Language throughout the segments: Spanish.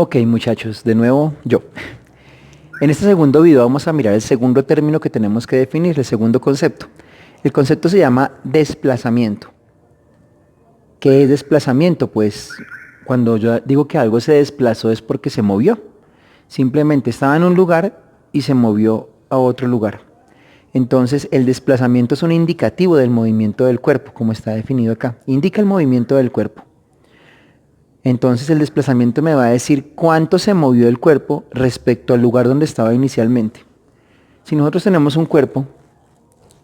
Ok, muchachos, de nuevo yo. En este segundo video vamos a mirar el segundo término que tenemos que definir, el segundo concepto. El concepto se llama desplazamiento. ¿Qué es desplazamiento? Pues cuando yo digo que algo se desplazó es porque se movió. Simplemente estaba en un lugar y se movió a otro lugar. Entonces el desplazamiento es un indicativo del movimiento del cuerpo, como está definido acá. Indica el movimiento del cuerpo. Entonces el desplazamiento me va a decir cuánto se movió el cuerpo respecto al lugar donde estaba inicialmente. Si nosotros tenemos un cuerpo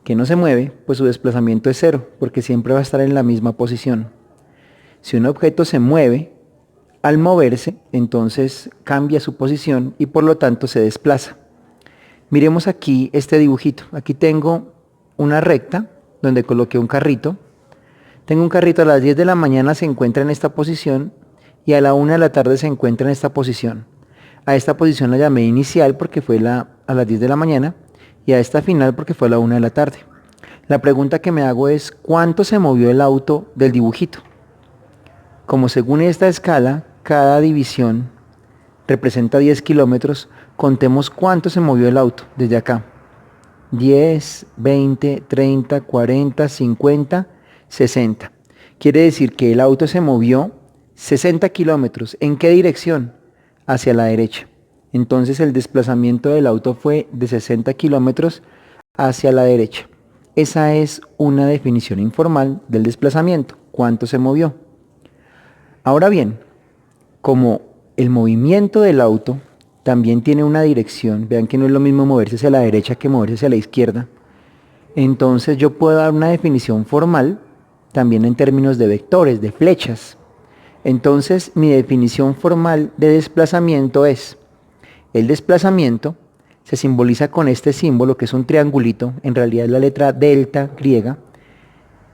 que no se mueve, pues su desplazamiento es cero, porque siempre va a estar en la misma posición. Si un objeto se mueve, al moverse, entonces cambia su posición y por lo tanto se desplaza. Miremos aquí este dibujito. Aquí tengo una recta donde coloqué un carrito. Tengo un carrito a las 10 de la mañana se encuentra en esta posición y a la 1 de la tarde se encuentra en esta posición. A esta posición la llamé inicial porque fue a las 10 de la mañana y a esta final porque fue a la 1 de la tarde. La pregunta que me hago es ¿cuánto se movió el auto del dibujito? Como según esta escala, cada división representa 10 kilómetros, contemos cuánto se movió el auto desde acá. 10, 20, 30, 40, 50, 60. Quiere decir que el auto se movió 60 kilómetros. ¿En qué dirección? Hacia la derecha. Entonces el desplazamiento del auto fue de 60 kilómetros hacia la derecha. Esa es una definición informal del desplazamiento. ¿Cuánto se movió? Ahora bien, como el movimiento del auto también tiene una dirección, vean que no es lo mismo moverse hacia la derecha que moverse hacia la izquierda, entonces yo puedo dar una definición formal también en términos de vectores, de flechas. Entonces mi definición formal de desplazamiento es, el desplazamiento se simboliza con este símbolo que es un triangulito, en realidad es la letra delta griega.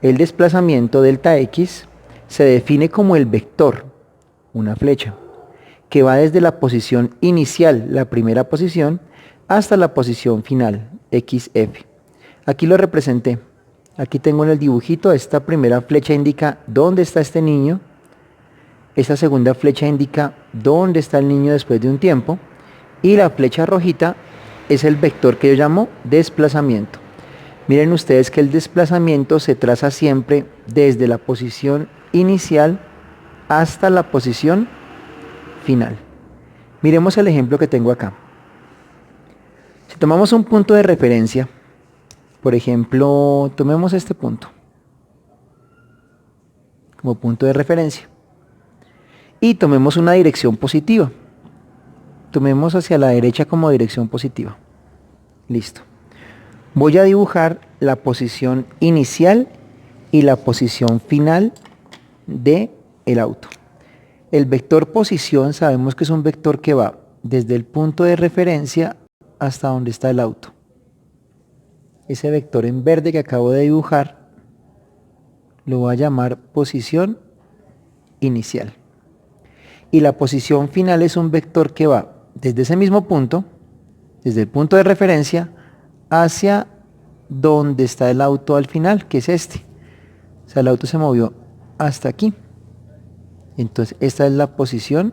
El desplazamiento delta x se define como el vector, una flecha, que va desde la posición inicial, la primera posición, hasta la posición final, xf. Aquí lo representé. Aquí tengo en el dibujito, esta primera flecha indica dónde está este niño. Esta segunda flecha indica dónde está el niño después de un tiempo. Y la flecha rojita es el vector que yo llamo desplazamiento. Miren ustedes que el desplazamiento se traza siempre desde la posición inicial hasta la posición final. Miremos el ejemplo que tengo acá. Si tomamos un punto de referencia, por ejemplo, tomemos este punto como punto de referencia y tomemos una dirección positiva. Tomemos hacia la derecha como dirección positiva. Listo. Voy a dibujar la posición inicial y la posición final del auto. El vector posición sabemos que es un vector que va desde el punto de referencia hasta donde está el auto. Ese vector en verde que acabo de dibujar lo voy a llamar posición inicial. Y la posición final es un vector que va desde ese mismo punto, desde el punto de referencia, hacia donde está el auto al final, que es este. O sea, el auto se movió hasta aquí. Entonces, esta es la posición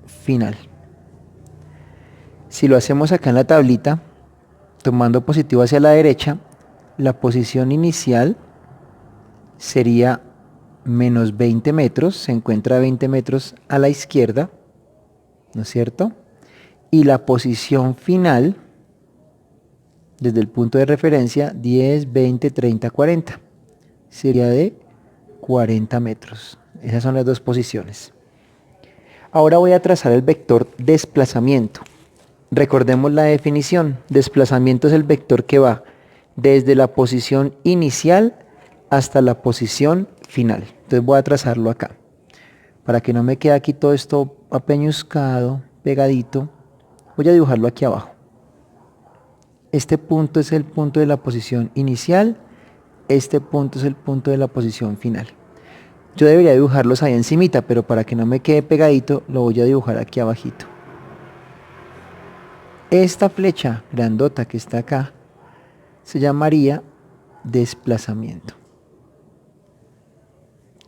final. Si lo hacemos acá en la tablita, tomando positivo hacia la derecha, la posición inicial sería menos 20 metros, se encuentra a 20 metros a la izquierda, ¿no es cierto? Y la posición final, desde el punto de referencia, 10, 20, 30, 40, sería de 40 metros. Esas son las dos posiciones. Ahora voy a trazar el vector desplazamiento. Recordemos la definición. Desplazamiento es el vector que va desde la posición inicial hasta la posición final. Entonces voy a trazarlo acá. Para que no me quede aquí todo esto apeñuscado, pegadito, voy a dibujarlo aquí abajo. Este punto es el punto de la posición inicial. Este punto es el punto de la posición final. Yo debería dibujarlos ahí encimita, pero para que no me quede pegadito, lo voy a dibujar aquí abajito. Esta flecha grandota que está acá se llamaría desplazamiento.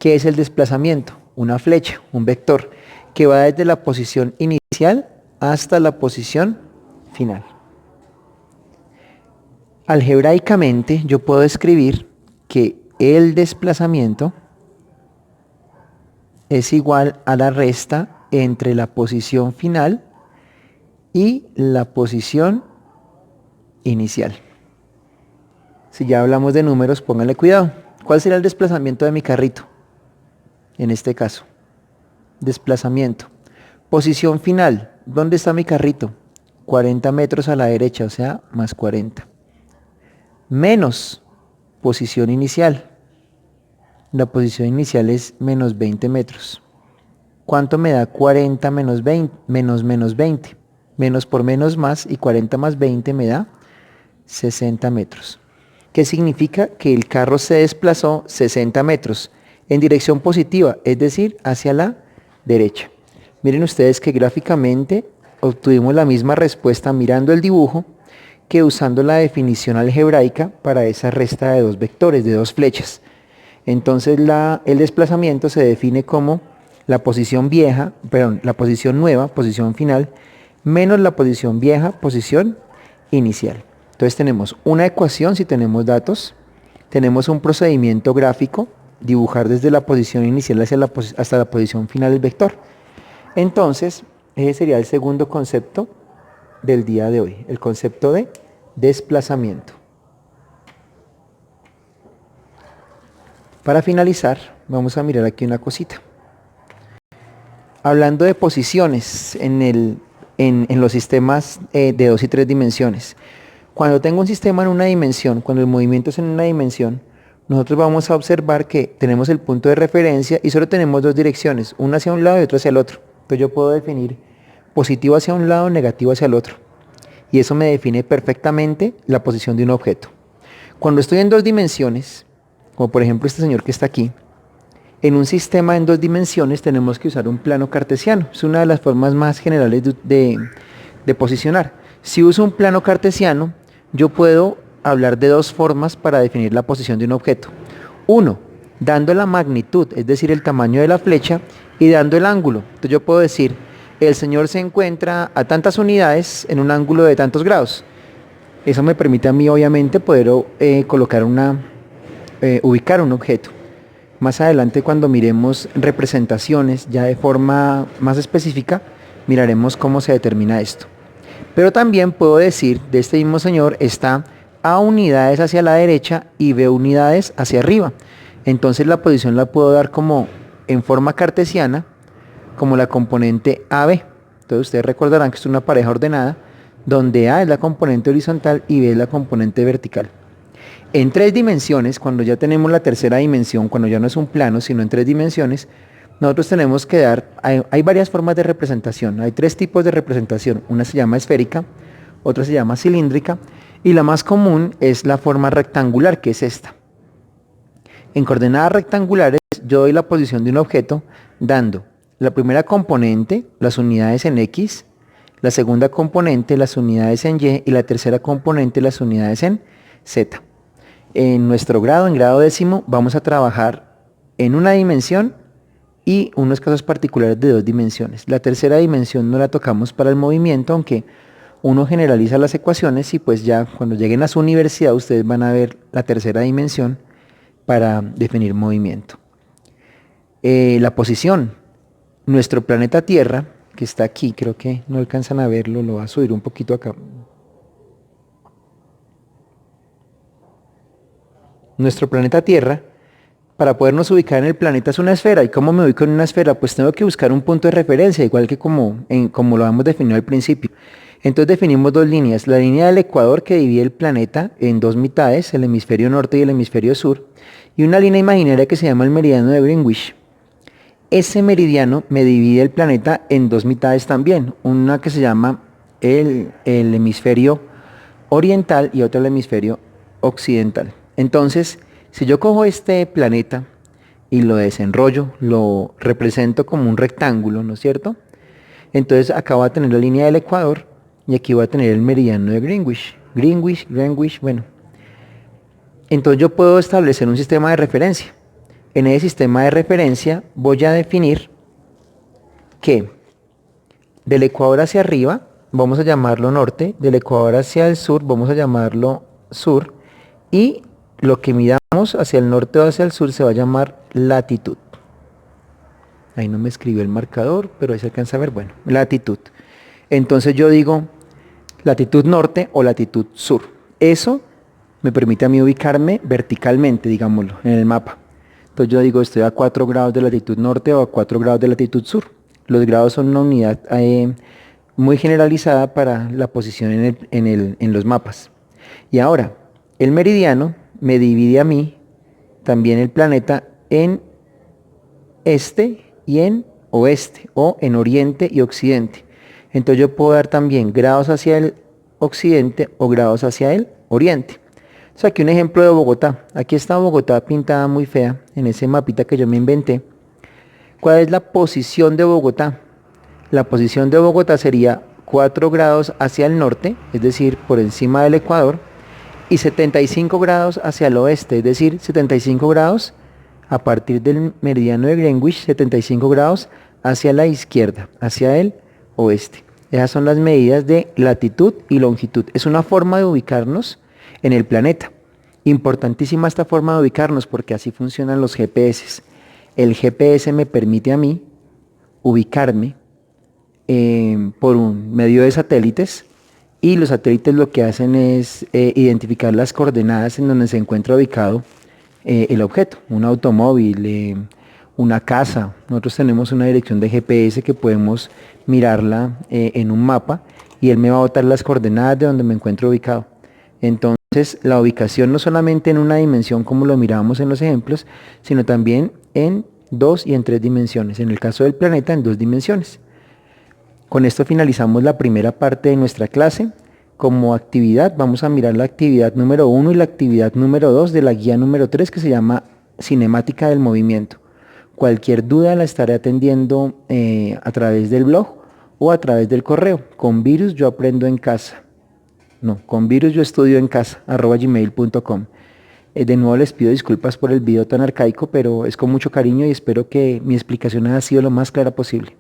¿Qué es el desplazamiento? una flecha, un vector, que va desde la posición inicial hasta la posición final. Algebraicamente yo puedo escribir que el desplazamiento es igual a la resta entre la posición final y la posición inicial. Si ya hablamos de números, pónganle cuidado. ¿Cuál será el desplazamiento de mi carrito? En este caso, desplazamiento. Posición final, ¿dónde está mi carrito? 40 metros a la derecha, o sea, más 40. Menos posición inicial. La posición inicial es menos 20 metros. ¿Cuánto me da 40 menos 20? Menos 20. Menos por menos más, y 40 más 20 me da 60 metros. ¿Qué significa? Que el carro se desplazó 60 metros en dirección positiva, es decir, hacia la derecha. Miren ustedes que gráficamente obtuvimos la misma respuesta mirando el dibujo que usando la definición algebraica para esa resta de dos vectores, de dos flechas. Entonces el desplazamiento se define como la posición vieja, perdón, la posición nueva, posición final, menos la posición vieja, posición inicial. Entonces tenemos una ecuación si tenemos datos, tenemos un procedimiento gráfico, dibujar desde la posición inicial hasta la posición final del vector. Entonces, ese sería el segundo concepto del día de hoy, el concepto de desplazamiento. Para finalizar, vamos a mirar aquí una cosita. Hablando de posiciones en los sistemas de 2 y 3 dimensiones. Cuando tengo un sistema en una dimensión, cuando el movimiento es en una dimensión, nosotros vamos a observar que tenemos el punto de referencia y solo tenemos dos direcciones, una hacia un lado y otra hacia el otro. Entonces yo puedo definir positivo hacia un lado, negativo hacia el otro. Y eso me define perfectamente la posición de un objeto. Cuando estoy en 2 dimensiones, como por ejemplo este señor que está aquí, en un sistema en 2 dimensiones tenemos que usar un plano cartesiano. Es una de las formas más generales de posicionar. Si uso un plano cartesiano, yo puedo hablar de 2 formas para definir la posición de un objeto. Uno, dando la magnitud, es decir, el tamaño de la flecha, y dando el ángulo. Entonces yo puedo decir, el señor se encuentra a tantas unidades en un ángulo de tantos grados. Eso me permite a mí, obviamente, poder ubicar un objeto. Más adelante, cuando miremos representaciones ya de forma más específica, miraremos cómo se determina esto. Pero también puedo decir, de este mismo señor está A unidades hacia la derecha y B unidades hacia arriba. Entonces la posición la puedo dar como en forma cartesiana, como la componente AB. Entonces ustedes recordarán que es una pareja ordenada, donde A es la componente horizontal y B es la componente vertical. En 3 dimensiones, cuando ya tenemos la tercera dimensión, cuando ya no es un plano, sino en 3 dimensiones, nosotros tenemos que dar, hay varias formas de representación, hay 3 tipos de representación, una se llama esférica, otra se llama cilíndrica, y la más común es la forma rectangular, que es esta. En coordenadas rectangulares yo doy la posición de un objeto dando la primera componente, las unidades en X, la segunda componente, las unidades en Y, y la tercera componente, las unidades en Z. En nuestro grado, en grado décimo, vamos a trabajar en una dimensión y unos casos particulares de 2 dimensiones. La tercera dimensión no la tocamos para el movimiento, aunque uno generaliza las ecuaciones y pues ya cuando lleguen a su universidad ustedes van a ver la tercera dimensión para definir movimiento. La posición. Nuestro planeta Tierra, que está aquí, creo que no alcanzan a verlo, lo voy a subir un poquito acá. Nuestro planeta Tierra, para podernos ubicar en el planeta, es una esfera. ¿Y cómo me ubico en una esfera? Pues tengo que buscar un punto de referencia, igual que como lo habíamos definido al principio. Entonces definimos 2 líneas. La línea del ecuador, que divide el planeta en 2 mitades, el hemisferio norte y el hemisferio sur, y una línea imaginaria que se llama el meridiano de Greenwich. Ese meridiano me divide el planeta en 2 mitades también, una que se llama el hemisferio oriental y otra el hemisferio occidental. Entonces, si yo cojo este planeta y lo desenrollo, lo represento como un rectángulo, ¿no es cierto? Entonces acá voy a tener la línea del ecuador y aquí voy a tener el meridiano de Greenwich. Greenwich, bueno. Entonces yo puedo establecer un sistema de referencia. en ese sistema de referencia voy a definir que del ecuador hacia arriba vamos a llamarlo norte, del ecuador hacia el sur vamos a llamarlo sur, y lo que midamos hacia el norte o hacia el sur se va a llamar latitud. Ahí no me escribió el marcador, pero ahí se alcanza a ver, bueno, latitud. Entonces yo digo latitud norte o latitud sur. Eso me permite a mí ubicarme verticalmente, digámoslo, en el mapa. Entonces yo digo, estoy a 4 grados de latitud norte o a 4 grados de latitud sur. Los grados son una unidad muy generalizada para la posición en los mapas. Y ahora, el meridiano me divide a mí también el planeta en este y en oeste, o en oriente y occidente. Entonces yo puedo dar también grados hacia el occidente o grados hacia el oriente. O sea, aquí un ejemplo de Bogotá. Aquí está Bogotá pintada muy fea en ese mapita que yo me inventé. ¿Cuál es la posición de Bogotá? La posición de Bogotá sería 4 grados hacia el norte, es decir, por encima del ecuador, y 75 grados hacia el oeste, es decir, 75 grados a partir del meridiano de Greenwich, 75 grados hacia la izquierda, hacia el oeste. Esas son las medidas de latitud y longitud. Es una forma de ubicarnos en el planeta. Importantísima esta forma de ubicarnos porque así funcionan los GPS. El GPS me permite a mí ubicarme por un medio de satélites, y los satélites lo que hacen es identificar las coordenadas en donde se encuentra ubicado el objeto, un automóvil, una casa. Nosotros tenemos una dirección de GPS que podemos mirarla en un mapa y él me va a botar las coordenadas de donde me encuentro ubicado. Entonces la ubicación no solamente en una dimensión como lo mirábamos en los ejemplos, sino también en 2 y en 3 dimensiones. En el caso del planeta, en 2 dimensiones. Con esto finalizamos la primera parte de nuestra clase. Como actividad vamos a mirar la actividad número 1 y la actividad número 2 de la guía número 3, que se llama Cinemática del Movimiento. Cualquier duda la estaré atendiendo a través del blog o a través del correo. Con virus yo aprendo en casa. No, con virus yo estudio en casa, @gmail.com. De nuevo les pido disculpas por el video tan arcaico, pero es con mucho cariño y espero que mi explicación haya sido lo más clara posible.